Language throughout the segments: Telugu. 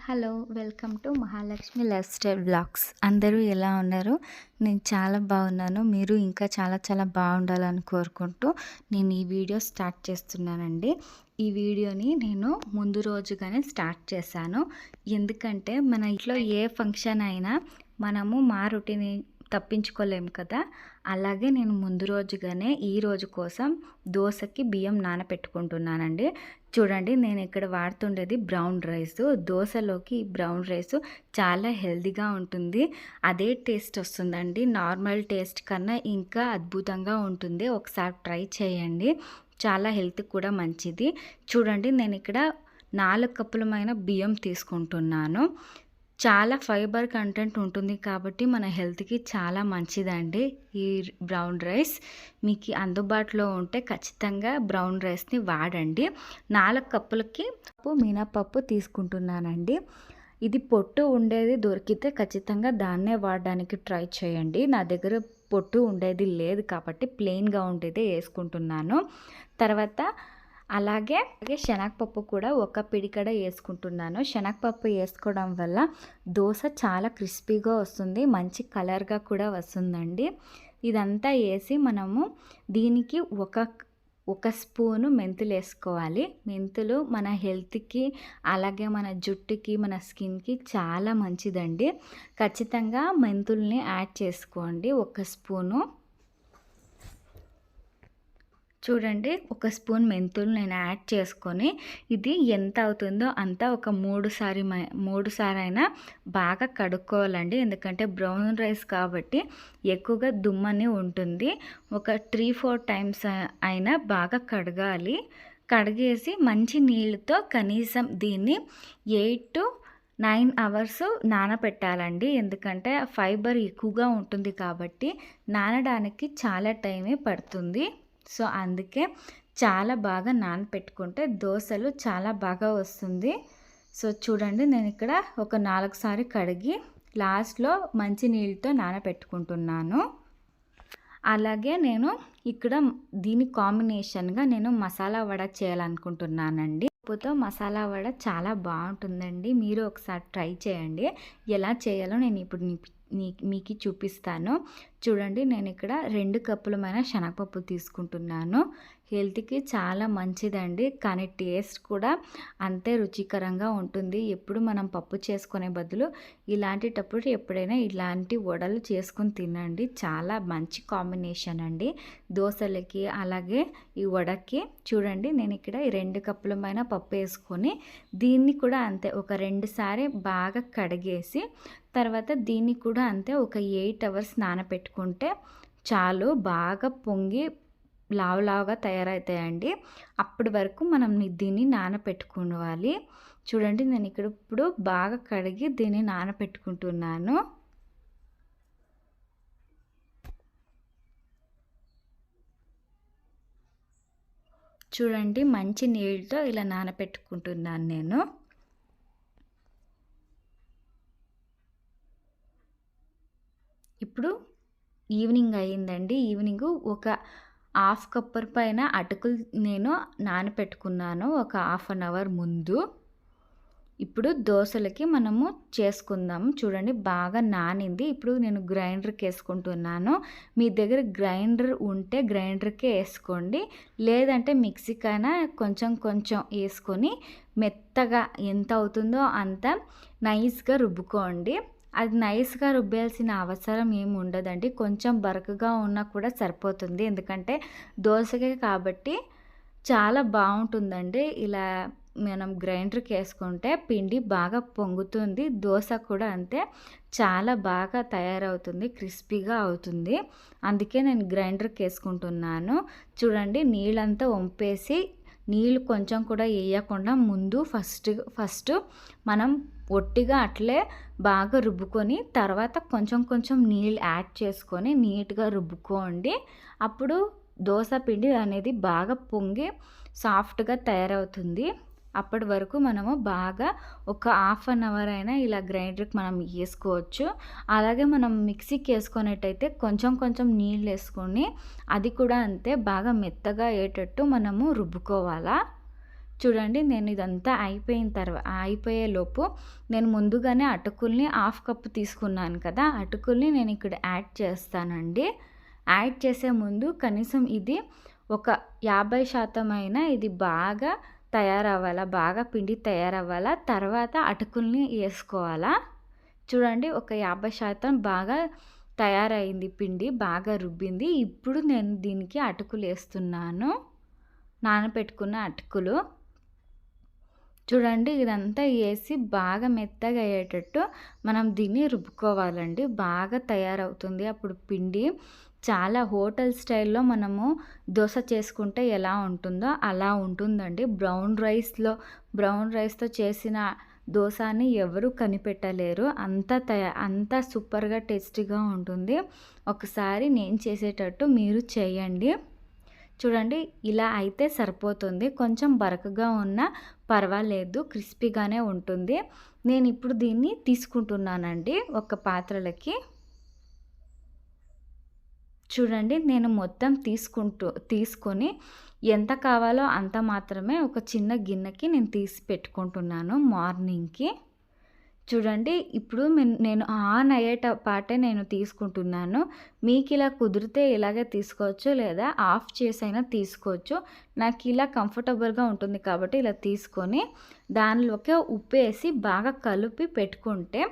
Hello! Welcome to Mahalakshmi life style vlogs. అందరూ ఎలా ఉన్నారు? నేను చాలా బాగున్నాను. మీరు ఇంకా చాలా చాలా బాగుండాలని కోరుకుంటూ నేను ఈ వీడియో స్టార్ట్ చేస్తున్నానండి. ఈ వీడియోని నేను ముందు రోజుగానే స్టార్ట్ చేశాను. ఎందుకంటే మన ఇంట్లో ఏ ఫంక్షన్ అయినా మనము మా రొటీన్ తప్పించుకోలేము కదా. అలాగే నేను ముందు రోజుగానే ఈ రోజు కోసం దోశకి బియ్యం నానపెట్టుకుంటున్నానండి. చూడండి, నేను ఇక్కడ వాడుతుండేది బ్రౌన్ రైస్. దోశలోకి బ్రౌన్ రైస్ చాలా హెల్తీగా ఉంటుంది. అదే టేస్ట్ వస్తుందండి. నార్మల్ టేస్ట్ కన్నా ఇంకా అద్భుతంగా ఉంటుంది. ఒకసారి ట్రై చేయండి. చాలా హెల్త్ కూడా మంచిది. చూడండి, నేను ఇక్కడ 4 కప్పులమైన బియ్యం తీసుకుంటున్నాను. చాలా ఫైబర్ కంటెంట్ ఉంటుంది కాబట్టి మన హెల్త్కి చాలా మంచిదండి. ఈ బ్రౌన్ రైస్ మీకు అందుబాటులో ఉంటే ఖచ్చితంగా బ్రౌన్ రైస్ని వాడండి. 4 కప్పులకి మినపప్పు తీసుకుంటున్నానండి. ఇది పొట్టు ఉండేది దొరికితే ఖచ్చితంగా దాన్నే వాడడానికి ట్రై చేయండి. నా దగ్గర పొట్టు ఉండేది లేదు కాబట్టి ప్లెయిన్గా ఉండేదే వేసుకుంటున్నాను. తర్వాత అలాగే శనగపప్పు కూడా ఒక పిడికడ వేసుకుంటున్నాను. శనగపప్పు వేసుకోవడం వల్ల దోశ చాలా క్రిస్పీగా వస్తుంది, మంచి కలర్గా కూడా వస్తుందండి. ఇదంతా వేసి మనము దీనికి ఒక స్పూను మెంతులు వేసుకోవాలి. మెంతులు మన హెల్త్కి అలాగే మన జుట్టుకి మన స్కిన్కి చాలా మంచిదండి. ఖచ్చితంగా మెంతుల్ని యాడ్ చేసుకోండి. ఒక స్పూను చూడండి, ఒక స్పూన్ మెంతులు నేను యాడ్ చేసుకొని ఇది ఎంత అవుతుందో అంతా ఒక 3 సారి అయినా బాగా కడుక్కోవాలండి. ఎందుకంటే బ్రౌన్ రైస్ కాబట్టి ఎక్కువగా దుమ్మని ఉంటుంది. ఒక 3-4 టైమ్స్ అయినా బాగా కడగాలి. కడిగేసి మంచి నీళ్ళతో కనీసం దీన్ని 8 to 9 అవర్స్ నానబెట్టాలండి. ఎందుకంటే ఫైబర్ ఎక్కువగా ఉంటుంది కాబట్టి నానడానికి చాలా టైమే పడుతుంది. సో అందుకే చాలా బాగా నానపెట్టుకుంటే దోశలు చాలా బాగా వస్తుంది. సో చూడండి, నేను ఇక్కడ ఒక 4 సారి కడిగి లాస్ట్లో మంచి నీళ్ళతో నానపెట్టుకుంటున్నాను. అలాగే నేను ఇక్కడ దీని కాంబినేషన్గా నేను మసాలా వడ చేయాలనుకుంటున్నానండి. పప్పుతో మసాలా వడ చాలా బాగుంటుందండి. మీరు ఒకసారి ట్రై చేయండి. ఎలా చేయాలో నేను ఇప్పుడు మీకు చూపిస్తాను. చూడండి, నేను ఇక్కడ 2 కప్పులమైన శనగపప్పు తీసుకుంటున్నాను. హెల్త్కి చాలా మంచిదండి, కానీ టేస్ట్ కూడా అంతే రుచికరంగా ఉంటుంది. ఎప్పుడు మనం పప్పు చేసుకునే బదులు ఇలాంటిటప్పుడు ఎప్పుడైనా ఇలాంటి వడలు చేసుకుని తినండి. చాలా మంచి కాంబినేషన్ అండి దోశలకి అలాగే ఈ వడకి. చూడండి, నేను ఇక్కడ 2 కప్పులమైన పప్పు వేసుకొని దీన్ని కూడా అంతే ఒక 2 సారి బాగా కడిగేసి తర్వాత దీన్ని కూడా అంతే ఒక 8 అవర్స్ నానపెట్టుకుంటే చాలు. బాగా పొంగి లావుగా తయారవుతాయండి. అప్పటి వరకు మనం దీన్ని నానపెట్టుకోవాలి. చూడండి, నేను ఇక్కడ ఇప్పుడు బాగా కడిగి దీన్ని నానపెట్టుకుంటున్నాను. చూడండి, మంచి నీళ్ళతో ఇలా నానపెట్టుకుంటున్నాను నేను. ఇప్పుడు ఈవినింగ్ అయ్యిందండి. ఈవినింగ్ ఒక 1/2 కప్పు పైన అటుకులు నేను నానపెట్టుకున్నాను ఒక 1/2 అవర్ ముందు. ఇప్పుడు దోశలకి మనము చేసుకుందాం. చూడండి, బాగా నానింది. ఇప్పుడు నేను గ్రైండర్కి వేసుకుంటున్నాను. మీ దగ్గర గ్రైండర్ ఉంటే గ్రైండర్కే వేసుకోండి, లేదంటే మిక్సీకైనా కొంచెం వేసుకొని మెత్తగా ఎంత అవుతుందో అంత నైస్గా రుబ్బుకోండి. అది నైస్గా రుబ్బేయాల్సిన అవసరం ఏమి ఉండదండి. కొంచెం బరకగా ఉన్నా కూడా సరిపోతుంది. ఎందుకంటే దోశకే కాబట్టి చాలా బాగుంటుందండి. ఇలా మనం గ్రైండర్కి వేసుకుంటే పిండి బాగా పొంగుతుంది. దోశ కూడా అంతే చాలా బాగా తయారవుతుంది, క్రిస్పీగా అవుతుంది. అందుకే నేను గ్రైండర్కి వేసుకుంటున్నాను. చూడండి, నీళ్ళంతా వంపేసి నీళ్ళు కొంచెం కూడా వేయకుండా ముందు ఫస్ట్ మనం ఒట్టిగా అట్లే బాగా రుబ్బుకొని తర్వాత కొంచెం నీళ్ళు యాడ్ చేసుకొని నీట్గా రుబ్బుకోండి. అప్పుడు దోశ పిండి అనేది బాగా పొంగి సాఫ్ట్గా తయారవుతుంది. అప్పటి వరకు మనము బాగా ఒక 1/2 అవర్ అయినా ఇలా గ్రైండర్కి మనం వేసుకోవచ్చు. అలాగే మనం మిక్సీకి వేసుకునేటైతే కొంచెం నీళ్ళు వేసుకొని అది కూడా అంతే బాగా మెత్తగా అయ్యేటట్టు మనము రుబ్బుకోవాలా. చూడండి నేను ఇదంతా అయిపోయేలోపు నేను ముందుగానే అటుకుల్ని హాఫ్ కప్ తీసుకున్నాను కదా, అటుకుల్ని నేను ఇక్కడ యాడ్ చేస్తానండి. యాడ్ చేసే ముందు కనీసం ఇది ఒక 50% అయినా ఇది బాగా తయారవ్వాలా, బాగా పిండి తయారవ్వాలా. తర్వాత అటుకుల్ని వేసుకోవాలా. చూడండి ఒక 50% బాగా తయారైంది పిండి, బాగా రుబ్బింది. ఇప్పుడు నేను దీనికి అటుకులు వేస్తున్నాను, నానబెట్టుకున్న అటుకులు. చూడండి ఇదంతా వేసి బాగా మెత్తగా అయ్యేటట్టు మనం దీన్ని రుబ్బుకోవాలండి. బాగా తయారవుతుంది అప్పుడు పిండి. చాలా హోటల్ స్టైల్లో మనము దోశ చేసుకుంటే ఎలా ఉంటుందో అలా ఉంటుందండి. బ్రౌన్ రైస్తో చేసిన దోశని ఎవరు కనిపెట్టలేరు. అంత సూపర్గా టేస్టీగా ఉంటుంది. ఒకసారి నేను చేసేటట్టు మీరు చేయండి. చూడండి ఇలా అయితే సరిపోతుంది. కొంచెం బరకగా ఉన్నా పర్వాలేదు, క్రిస్పీగానే ఉంటుంది. నేను ఇప్పుడు దీన్ని తీసుకుంటున్నానండి ఒక పాత్రలకి. చూడండి నేను మొత్తం తీసుకొని ఎంత కావాలో అంత మాత్రమే ఒక చిన్న గిన్నెకి నేను తీసి పెట్టుకుంటున్నాను మార్నింగ్కి. చూడండి ఇప్పుడు నేను ఆన్ పాటే నేను తీసుకుంటున్నాను. మీకు ఇలా కుదిరితే ఇలాగే తీసుకోవచ్చు, లేదా ఆఫ్ చేసైనా తీసుకోవచ్చు. నాకు ఇలా కంఫర్టబుల్గా ఉంటుంది కాబట్టి ఇలా తీసుకొని దానిలోకి ఉప్పు వేసి బాగా కలిపి పెట్టుకుంటే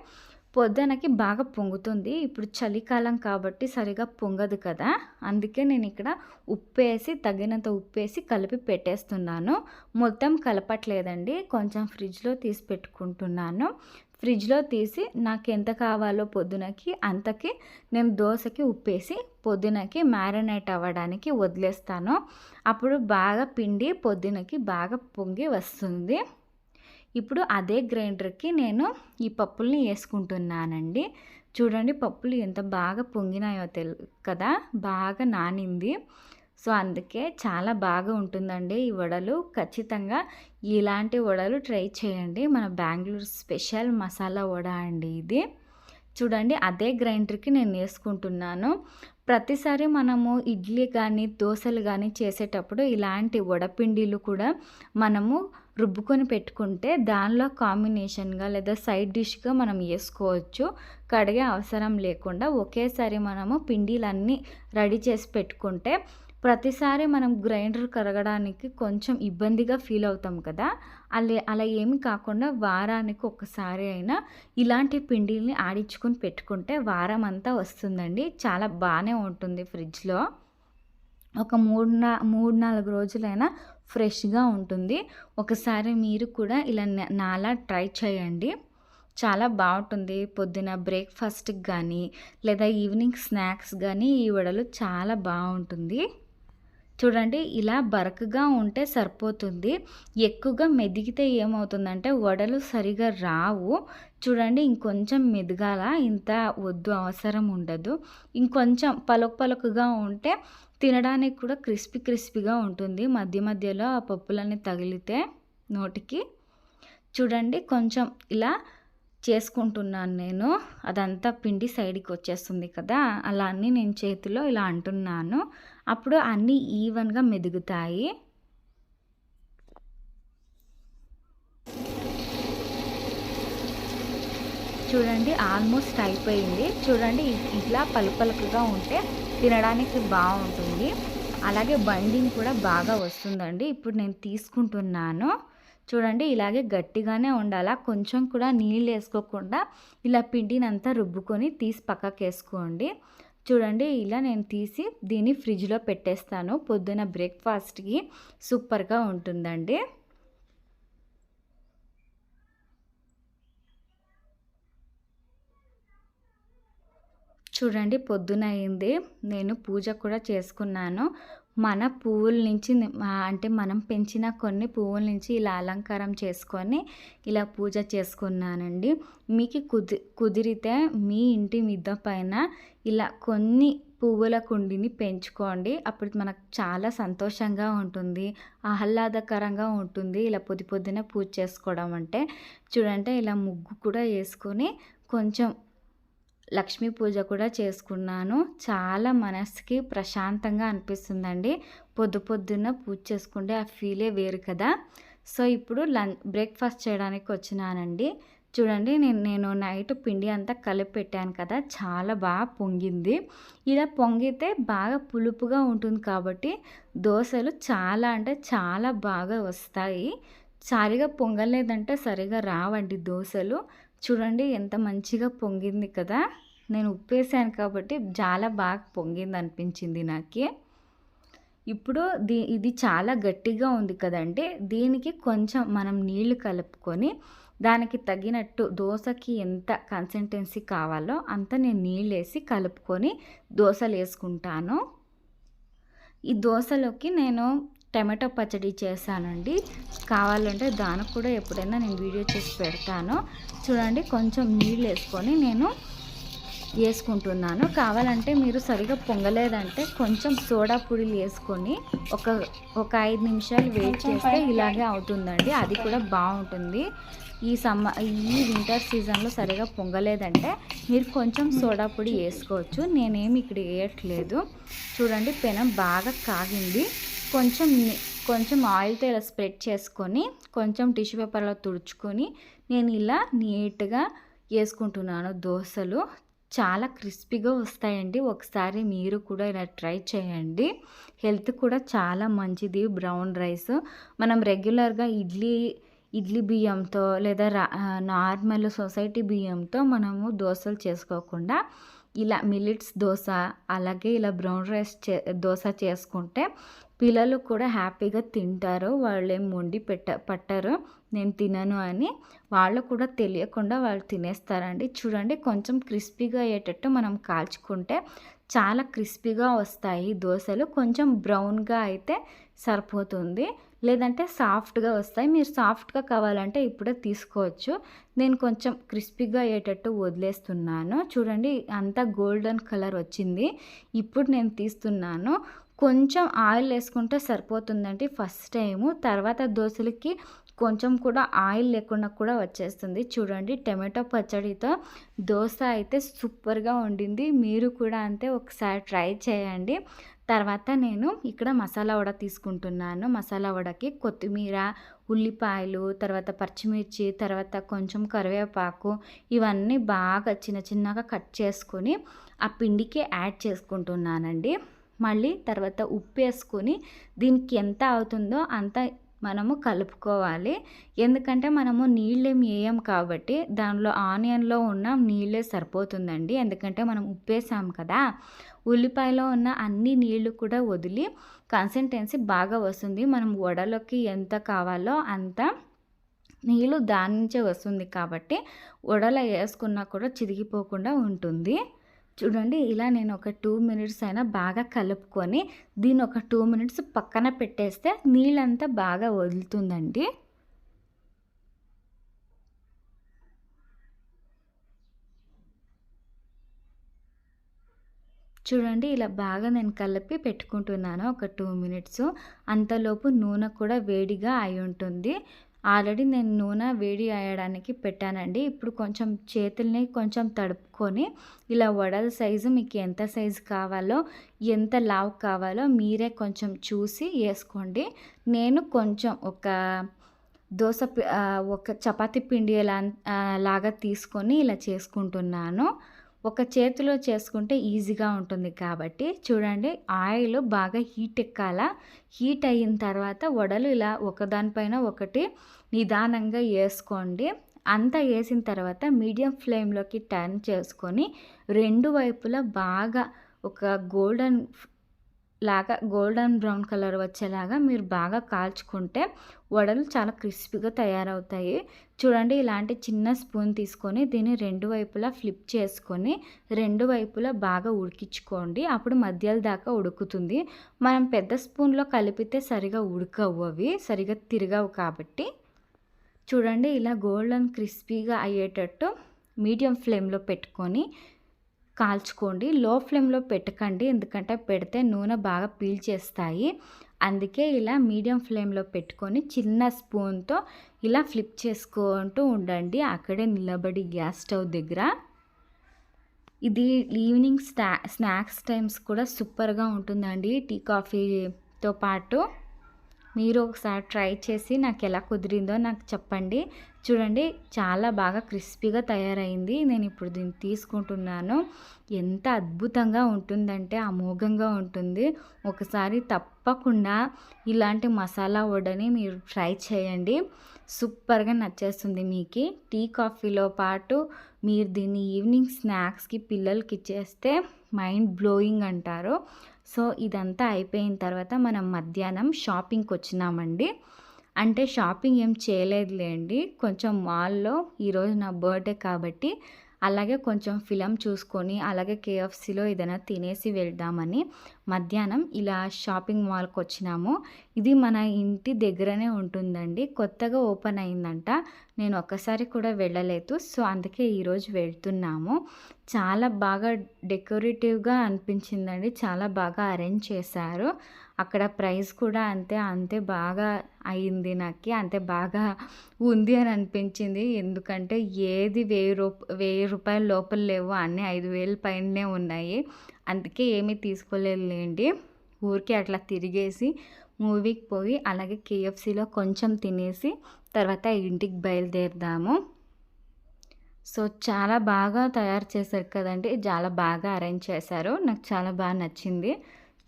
పొద్దునకి బాగా పొంగుతుంది. ఇప్పుడు చలికాలం కాబట్టి సరిగా పొంగదు కదా, అందుకే నేను ఇక్కడ తగినంత ఉప్పేసి కలిపి పెట్టేస్తున్నాను. మొత్తం కలపట్లేదండి, కొంచెం ఫ్రిడ్జ్లో తీసి పెట్టుకుంటున్నాను. ఫ్రిడ్జ్లో తీసి నాకు ఎంత కావాలో పొద్దునకి అంతకి నేను దోశకి ఉప్పేసి పొద్దునకి మ్యారినేట్ అవ్వడానికి వదిలేస్తాను. అప్పుడు బాగా పిండి పొద్దునకి బాగా పొంగి వస్తుంది. ఇప్పుడు అదే గ్రైండర్కి నేను ఈ పప్పుల్ని వేసుకుంటున్నానండి. చూడండి పప్పులు ఎంత బాగా పొంగినాయో కదా, బాగా నానింది. సో అందుకే చాలా బాగా ఉంటుందండి ఈ వడలు. ఖచ్చితంగా ఇలాంటి వడలు ట్రై చేయండి. మన బెంగళూరు స్పెషల్ మసాలా వడ అండి ఇది. చూడండి అదే గ్రైండర్కి నేను వేసుకుంటున్నాను. ప్రతిసారి మనము ఇడ్లీ కానీ దోశలు కానీ చేసేటప్పుడు ఇలాంటి వడపిండిలు కూడా మనము రుబ్బుకొని పెట్టుకుంటే దానిలో కాంబినేషన్గా లేదా సైడ్ డిష్గా మనం వేసుకోవచ్చు. కడిగే అవసరం లేకుండా ఒకేసారి మనము పిండిలన్నీ రెడీ చేసి పెట్టుకుంటే ప్రతిసారి మనం గ్రైండర్ కడగడానికి కొంచెం ఇబ్బందిగా ఫీల్ అవుతాం కదా, అలా ఏమి కాకుండా వారానికి ఒకసారి అయినా ఇలాంటి పిండిల్ని ఆడించుకొని పెట్టుకుంటే వారం అంతా వస్తుందండి. చాలా బాగానే ఉంటుంది. ఫ్రిడ్జ్లో ఒక 3-4 రోజులైనా ఫ్రెష్గా ఉంటుంది. ఒకసారి మీరు కూడా ఇలా నాలా ట్రై చేయండి, చాలా బాగుంటుంది. పొద్దున బ్రేక్ఫాస్ట్కి కానీ లేదా ఈవినింగ్ స్నాక్స్ కానీ ఈ వడలు చాలా బాగుంటుంది. చూడండి ఇలా బరకగా ఉంటే సరిపోతుంది. ఎక్కువగా మెదిగితే ఏమవుతుందంటే వడలు సరిగా రావు. చూడండి ఇంకొంచెం మెదగాల, ఇంత వద్దు, అవసరం ఉండదు. ఇంకొంచెం పలుకుగా ఉంటే తినడానికి కూడా క్రిస్పీగా ఉంటుంది. మధ్య మధ్యలో ఆ పప్పులన్నీ తగిలితే నోటికి. చూడండి కొంచెం ఇలా చేసుకుంటున్నాను నేను. అదంతా పిండి సైడ్కి వచ్చేస్తుంది కదా, అలా అన్నీ నేను చేతిలో ఇలా అంటున్నాను. అప్పుడు అన్నీ ఈవెన్గా మెదుగుతాయి. చూడండి ఆల్మోస్ట్ అయిపోయింది. చూడండి ఇట్లా పలుకుగా ఉంటే తినడానికి బాగుంటుంది. అలాగే బైండింగ్ కూడా బాగా వస్తుందండి. ఇప్పుడు నేను తీసుకుంటున్నాను. చూడండి ఇలాగే గట్టిగానే ఉండాలా, కొంచెం కూడా నీళ్ళు వేసుకోకుండా ఇలా పిండినంతా రుబ్బుకొని తీసి పక్కకు వేసుకోండి. చూడండి ఇలా నేను తీసి దీన్ని ఫ్రిడ్జ్లో పెట్టేస్తాను. పొద్దున బ్రేక్ఫాస్ట్కి సూపర్గా ఉంటుందండి. చూడండి పొద్దున అయింది, నేను పూజ కూడా చేసుకున్నాను. మన పువ్వుల నుంచి అంటే మనం పెంచిన కొన్ని పువ్వుల నుంచి ఇలా అలంకారం చేసుకొని ఇలా పూజ చేసుకున్నానండి. మీకు కుదిరితే మీ ఇంటి మిద్ద పైన ఇలా కొన్ని పువ్వుల కుండిని పెంచుకోండి. అప్పుడు మనకు చాలా సంతోషంగా ఉంటుంది, ఆహ్లాదకరంగా ఉంటుంది. ఇలా పొద్దున పూజ చేసుకోవడం అంటే చూడండి ఇలా ముగ్గు కూడా వేసుకొని కొంచెం లక్ష్మీ పూజ కూడా చేసుకున్నాను. చాలా మనసుకి ప్రశాంతంగా అనిపిస్తుందండి. పొద్దున పూజ చేసుకుంటే ఆ ఫీలే వేరు కదా. సో ఇప్పుడు బ్రేక్ఫాస్ట్ చేయడానికి వచ్చినానండి. చూడండి నేను నైట్ పిండి అంతా కలిపి పెట్టాను కదా, చాలా బాగా పొంగింది. ఇలా పొంగితే బాగా పులుపుగా ఉంటుంది కాబట్టి దోశలు చాలా అంటే చాలా బాగా వస్తాయి. సరిగా పొంగలేదంటే సరిగా రావండి దోశలు. చూడండి ఎంత మంచిగా పొంగింది కదా. నేను ఉప్పేసాను కాబట్టి చాలా బాగా పొంగింది అనిపించింది నాకు. ఇప్పుడు ఇది చాలా గట్టిగా ఉంది కదండి, దీనికి కొంచెం మనం నీళ్లు కలుపుకొని దానికి తగినట్టు దోశకి ఎంత కన్సిస్టెన్సీ కావాలో అంత నేను నీళ్ళు వేసి కలుపుకొని దోశలు వేసుకుంటాను. ఈ దోశలోకి నేను టమాటో పచ్చడి చేశానండి. కావాలంటే దానికి కూడా ఎప్పుడైనా నేను వీడియో చేసి పెడతాను. చూడండి కొంచెం నీళ్ళు వేసుకొని నేను వేసుకుంటున్నాను. కావాలంటే మీరు సరిగా పొంగలేదంటే కొంచెం సోడా పొడిలు వేసుకొని ఒక 5 నిమిషాలు వెయిట్ చేస్తే ఇలాగే అవుతుందండి. అది కూడా బాగుంటుంది. ఈ వింటర్ సీజన్లో సరిగా పొంగలేదంటే మీరు కొంచెం సోడా పొడి వేసుకోవచ్చు. నేనేమి ఇక్కడ వేయట్లేదు. చూడండి పెనం బాగా కాగింది. కొంచెం ఆయిల్తో ఇలా స్ప్రెడ్ చేసుకొని కొంచెం టిష్యూ పేపర్లో తుడుచుకొని నేను ఇలా నీట్గా వేసుకుంటున్నాను. దోశలు చాలా క్రిస్పీగా వస్తాయండి. ఒకసారి మీరు కూడా ఇలా ట్రై చేయండి. హెల్త్ కూడా చాలా మంచిది. బ్రౌన్ రైస్ మనం రెగ్యులర్గా ఇడ్లీ బియ్యంతో లేదా నార్మల్ సొసైటీ బియ్యంతో మనము దోశలు చేసుకోకుండా ఇలా మిల్లెట్స్ దోశ అలాగే ఇలా బ్రౌన్ రైస్ దోశ చేసుకుంటే పిల్లలు కూడా హ్యాపీగా తింటారు. వాళ్ళు ఏం వండి పట్టరు నేను తినను అని. వాళ్ళు కూడా తెలియకుండా వాళ్ళు తినేస్తారండి. చూడండి కొంచెం క్రిస్పీగా అయ్యేటట్టు మనం కాల్చుకుంటే చాలా క్రిస్పీగా వస్తాయి దోశలు. కొంచెం బ్రౌన్గా అయితే సరిపోతుంది, లేదంటే సాఫ్ట్గా వస్తాయి. మీరు సాఫ్ట్గా కావాలంటే ఇప్పుడే తీసుకోవచ్చు. నేను కొంచెం క్రిస్పీగా అయ్యేటట్టు వదిలేస్తున్నాను. చూడండి అంతా గోల్డెన్ కలర్ వచ్చింది. ఇప్పుడు నేను తీస్తున్నాను. కొంచెం ఆయిల్ వేసుకుంటే సరిపోతుందండి ఫస్ట్ టైము. తర్వాత దోశలకి కొంచెం కూడా ఆయిల్ లేకుండా కూడా వచ్చేస్తుంది. చూడండి టమాటో పచ్చడితో దోశ అయితే సూపర్గా ఉండింది. మీరు కూడా అంతే ఒకసారి ట్రై చేయండి. తర్వాత నేను ఇక్కడ మసాలా వడ తీసుకుంటున్నాను. మసాలా వడకి కొత్తిమీర, ఉల్లిపాయలు, తర్వాత పచ్చిమిర్చి, తర్వాత కొంచెం కరివేపాకు ఇవన్నీ బాగా చిన్నగా కట్ చేసుకొని ఆ పిండికి యాడ్ చేసుకుంటున్నానండి. మళ్ళీ తర్వాత ఉప్పు వేసుకొని దీనికి ఎంత అవుతుందో అంత మనము కలుపుకోవాలి. ఎందుకంటే మనము నీళ్ళేమి వేయం కాబట్టి దానిలో ఆనియన్లో ఉన్న నీళ్ళే సరిపోతుందండి. ఎందుకంటే మనం ఉప్పు వేసాం కదా, ఉల్లిపాయలో ఉన్న అన్ని నీళ్లు కూడా వదిలి కన్సిస్టెన్సీ బాగా వస్తుంది. మనం వడలోకి ఎంత కావాలో అంత నీళ్ళు దాని నుంచే వస్తుంది కాబట్టి వడలో వేసుకున్నా కూడా చిరిగిపోకుండా ఉంటుంది. చూడండి ఇలా నేను ఒక 2 మినిట్స్ అయినా బాగా కలుపుకొని దీన్ని ఒక 2 మినిట్స్ పక్కన పెట్టేస్తే నీళ్ళంతా బాగా వదులుతుందండి. చూడండి ఇలా బాగా నేను కలిపి పెట్టుకుంటున్నాను ఒక 2 మినిట్స్. అంతలోపు నూనె కూడా వేడిగా అయి ఉంటుంది. ఆల్రెడీ నేను నూనె వేడి అయ్యడానికి పెట్టానండి. ఇప్పుడు కొంచెం చేతుల్ని కొంచెం తడుపుకొని ఇలా వడల సైజు మీకు ఎంత సైజు కావాలో ఎంత లావు కావాలో మీరే కొంచెం చూసి వేసుకోండి. నేను కొంచెం ఒక చపాతీ పిండి లాగా తీసుకొని ఇలా చేసుకుంటున్నాను. ఒక చేతిలో చేసుకుంటే ఈజీగా ఉంటుంది కాబట్టి చూడండి ఆయిల్ బాగా హీట్ ఎక్కాల. హీట్ అయిన తర్వాత వడలు ఇలా ఒకదానిపైన ఒకటి నిదానంగా వేసుకోండి. అంతా వేసిన తర్వాత మీడియం ఫ్లేమ్లోకి టర్న్ చేసుకొని రెండు వైపులా బాగా ఒక గోల్డెన్ బ్రౌన్ కలర్ వచ్చేలాగా మీరు బాగా కాల్చుకుంటే వడలు చాలా క్రిస్పీగా తయారవుతాయి. చూడండి ఇలాంటి చిన్న స్పూన్ తీసుకొని దీన్ని రెండు వైపులా ఫ్లిప్ చేసుకొని రెండు వైపులా బాగా ఉడికించుకోండి. అప్పుడు మధ్యలో దాకా ఉడుకుతుంది. మనం పెద్ద స్పూన్లో కలిపితే సరిగా ఉడకవు, అవి సరిగా తిరగవు కాబట్టి. చూడండి ఇలా గోల్డెన్ క్రిస్పీగా అయ్యేటట్టు మీడియం ఫ్లేమ్లో పెట్టుకొని కాల్చుకోండి. లో ఫ్లేమ్లో పెట్టకండి, ఎందుకంటే పెడితే నూనె బాగా పీల్చేస్తాయి. అందుకే ఇలా మీడియం ఫ్లేమ్లో పెట్టుకొని చిన్న స్పూన్తో ఇలా ఫ్లిప్ చేసుకుంటూ ఉండండి అక్కడే నిలబడి గ్యాస్ స్టవ్ దగ్గర. ఇది ఈవినింగ్ స్నాక్స్ టైమ్స్ కూడా సూపర్గా ఉంటుందండి టీ కాఫీతో పాటు. మీరు ఒకసారి ట్రై చేసి నాకు ఎలా కుదిరిందో నాకు చెప్పండి. చూడండి చాలా బాగా క్రిస్పీగా తయారైంది. నేను ఇప్పుడు దీన్ని తీసుకుంటున్నాను. ఎంత అద్భుతంగా ఉంటుందంటే అమోఘంగా ఉంటుంది. ఒకసారి తప్పకుండా ఇలాంటి మసాలా వడని మీరు ట్రై చేయండి. సూపర్గా నచ్చేస్తుంది మీకు. టీ కాఫీలో పాటు మీరు దీన్ని ఈవినింగ్ స్నాక్స్కి పిల్లలకి ఇచ్చేస్తే మైండ్ బ్లోయింగ్ అంటారు. సో ఇదంతా అయిపోయిన తర్వాత మనం మధ్యాహ్నం షాపింగ్కి వచ్చినామండి. అంటే షాపింగ్ ఏం చేయలేదులేండి, కొంచెం మాల్లో ఈరోజు నా బర్త్డే కాబట్టి అలాగే కొంచెం ఫిలం చూసుకొని అలాగే కేఎఫ్సీలో ఏదైనా తినేసి వెళ్దామని మధ్యాహ్నం ఇలా షాపింగ్ మాల్కి వచ్చినాము. ఇది మన ఇంటి దగ్గరనే ఉంటుందండి, కొత్తగా ఓపెన్ అయిందంట. నేను ఒక్కసారి కూడా వెళ్ళలేదు, సో అందుకే ఈరోజు వెళ్తున్నాము. చాలా బాగా డెకరేటివ్గా అనిపించిందండి, చాలా బాగా అరేంజ్ చేశారు. అక్కడ ప్రైస్ కూడా అంతే బాగా అయింది, నాకు అంతే బాగా ఉంది అని అనిపించింది. ఎందుకంటే ఏది 1000 రూపాయల లోపల లేవు, అన్నీ 5000 పైనే ఉన్నాయి. అందుకే ఏమీ తీసుకోలేదులేండి. ఊరికే అట్లా తిరిగేసి మూవీకి పోయి అలాగే కేఎఫ్సీలో కొంచెం తినేసి తర్వాత ఇంటికి బయలుదేరదాము. సో చాలా బాగా తయారు చేశారు కదండి, చాలా బాగా అరేంజ్ చేశారు. నాకు చాలా బాగా నచ్చింది.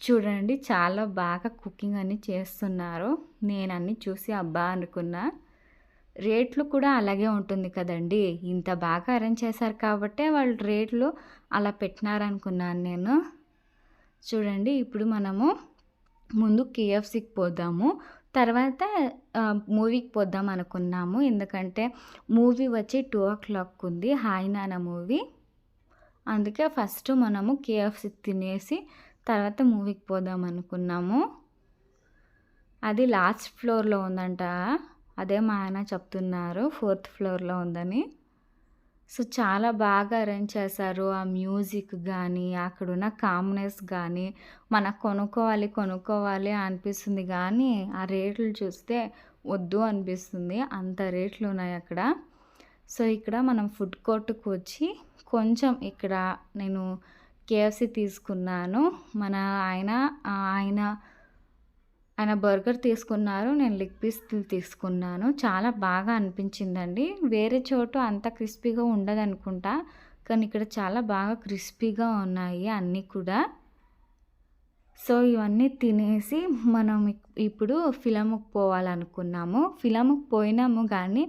చూడండి చాలా బాగా కుకింగ్ అని చేస్తున్నారు. నేను అన్నీ చూసి అబ్బా అనుకున్నా. రేట్లు కూడా అలాగే ఉంటుంది కదండి, ఇంత బాగా అరేంజ్ చేశారు కాబట్టే వాళ్ళు రేట్లు అలా పెట్టినారనుకున్నాను నేను. చూడండి ఇప్పుడు మనము ముందు కేఎఫ్సీకి పోదాము, తర్వాత మూవీకి పోదాం అనుకున్నాము. ఎందుకంటే మూవీ వచ్చి 2:00 ఉంది, హాయ్ నాన్న మూవీ. అందుకే ఫస్ట్ మనము కేఎఫ్సీ తినేసి తర్వాత మూవీకి పోదాం అనుకున్నాము. అది లాస్ట్ ఫ్లోర్లో ఉందంట, అదే మా ఆయన చెప్తున్నారు 4th ఫ్లోర్లో ఉందని. సో చాలా బాగా అరేంజ్ చేశారు. ఆ మ్యూజిక్ కానీ అక్కడున్న కామ్నెస్ కానీ మనకు కొనుక్కోవాలి అనిపిస్తుంది, కానీ ఆ రేట్లు చూస్తే వద్దు అనిపిస్తుంది, అంత రేట్లు ఉన్నాయి అక్కడ. సో ఇక్కడ మనం ఫుడ్ కోర్ట్కి వచ్చి కొంచెం ఇక్కడ నేను కేఎఫ్సీ తీసుకున్నాను. మన ఆయన బర్గర్ తీసుకున్నారు, నేను లెగ్ పీస్లు తీసుకున్నాను. చాలా బాగా అనిపించిందండి. వేరే చోటు అంత క్రిస్పీగా ఉండదు అనుకుంటా, కానీ ఇక్కడ చాలా బాగా క్రిస్పీగా ఉన్నాయి అన్నీ కూడా. సో ఇవన్నీ తినేసి మనం ఇప్పుడు ఫిలముకి పోవాలనుకున్నాము. ఫిలముకి పోయినాము కానీ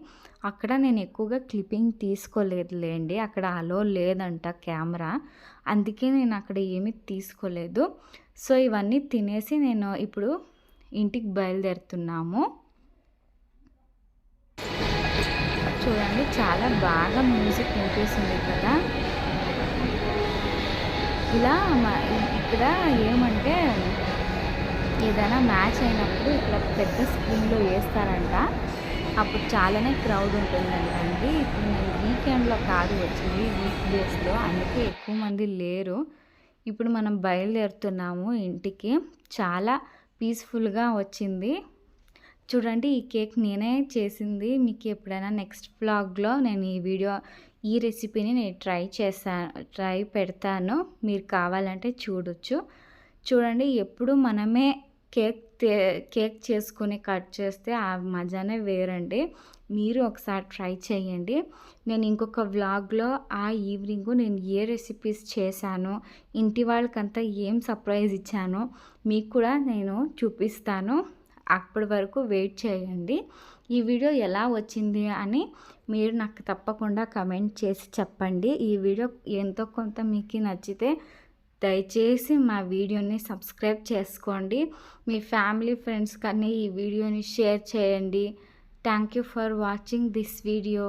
అక్కడ నేను ఎక్కువగా క్లిప్పింగ్ తీసుకోలేదులేండి, అక్కడ అలో లేదంట కెమెరా, అందుకే నేను అక్కడ ఏమీ తీసుకోలేదు. సో ఇవన్నీ తినేసి నేను ఇప్పుడు ఇంటికి బయలుదేరుతున్నాము. చూడండి చాలా బాగా మ్యూజిక్ వినిపిస్తుంది కదా. ఇలా ఇక్కడ ఏమంటే ఏదైనా మ్యాచ్ అయినప్పుడు ఇక్కడ పెద్ద స్క్రీన్లో వేస్తారంట, అప్పుడు చాలానే క్రౌడ్ ఉంటుందండి. ఇప్పుడు నేను వీకెండ్లో కాదు వచ్చింది, వీక్ డేస్లో, అందుకే ఎక్కువ మంది లేరు. ఇప్పుడు మనం బయలుదేరుతున్నాము ఇంటికి. చాలా పీస్ఫుల్గా వచ్చింది. చూడండి ఈ కేక్ నేనే చేసింది. మీకు ఎప్పుడైనా నెక్స్ట్ వ్లాగ్లో నేను ఈ రెసిపీని నేను ట్రై పెడతాను, మీరు కావాలంటే చూడొచ్చు. చూడండి ఎప్పుడు మనమే కేక్ చేసుకొని కట్ చేస్తే ఆ మజానే వేరండి. మీరు ఒకసారి ట్రై చేయండి. నేను ఇంకొక వ్లాగ్లో ఆ ఈవినింగ్ నేను ఏ రెసిపీస్ చేశాను, ఇంటి వాళ్ళకంతా ఏం సర్ప్రైజ్ ఇచ్చానో మీకు కూడా నేను చూపిస్తాను. అప్పటి వరకు వెయిట్ చేయండి. ఈ వీడియో ఎలా వచ్చింది అని మీరు నాకు తప్పకుండా కమెంట్ చేసి చెప్పండి. ఈ వీడియో ఎంతో కొంత మీకు నచ్చితే దయచేసి మా వీడియోని సబ్స్క్రైబ్ చేసుకోండి. మీ ఫ్యామిలీ ఫ్రెండ్స్ కానీ ఈ వీడియోని షేర్ చేయండి. Thank you for watching this video.